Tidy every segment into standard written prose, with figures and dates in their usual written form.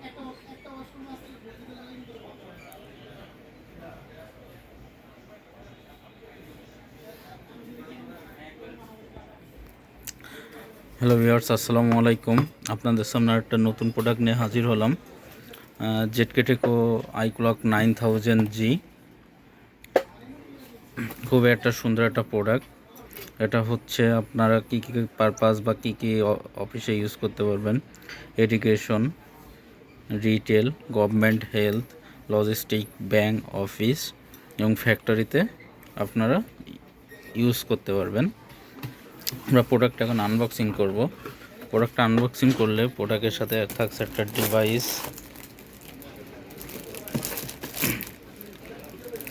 Hello viewers, আসসালামু আলাইকুম। আপনাদের সামনে একটা নতুন প্রোডাক্ট নিয়ে হাজির হলাম। জেটকেটেকো আইক্লক 9000G। খুব একটা সুন্দর একটা প্রোডাক্ট। এটা হচ্ছে আপনারা কী কী পারপাস বা কী কী অফিসে ইউজ করতে পারবেন: education, retail, government, health, logistic, bank, office এবং ফ্যাক্টরিতে আপনারা ইউজ করতে পারবেন। আমরা প্রোডাক্ট এখন আনবক্সিং করব। প্রোডাক্টটা আনবক্সিং করলে প্রোডাক্টের সাথে থাকছে একটা ডিভাইস,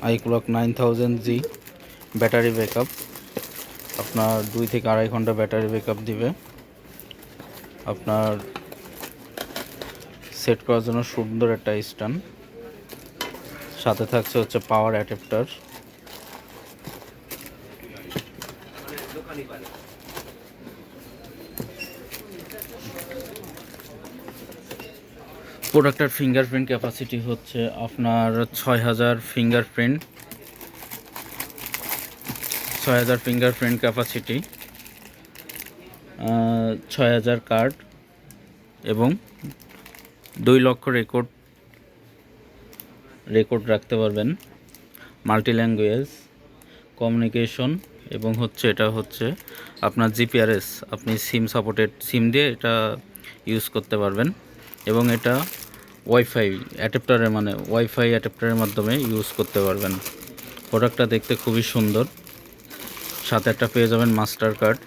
আইক্লক 9000G। ব্যাটারি ব্যাকআপ আপনার 2 থেকে 2.5 ঘন্টা ব্যাটারি ব্যাকআপ দিবে। আপনার সেট করার জন্য সুন্দর একটা স্ট্যান্ড, সাথে থাকছে হচ্ছে পাওয়ার অ্যাডাপ্টার। প্রোডাক্টের ফিঙ্গারপ্রিন্ট ক্যাপাসিটি হচ্ছে আপনার 6000 ফিঙ্গারপ্রিন্ট, 6000 ফিঙ্গারপ্রিন্ট ক্যাপাসিটি, 6000 কার্ড এবং 2 লক্ষ রেকর্ড রাখতে পারবেন। মাল্টি ল্যাঙ্গুয়েজ কমিউনিকেশন এবং এটা হচ্ছে আপনার জিপিআরএস, আপনি সিম দিয়ে এটা ইউজ করতে পারবেন। এবং এটা ওয়াইফাই অ্যাডাপ্টারের মাধ্যমে ইউজ করতে পারবেন। প্রোডাক্টটা দেখতে খুবই সুন্দর, সাথে একটা পেয়ে যাবেন মাস্টার কার্ড।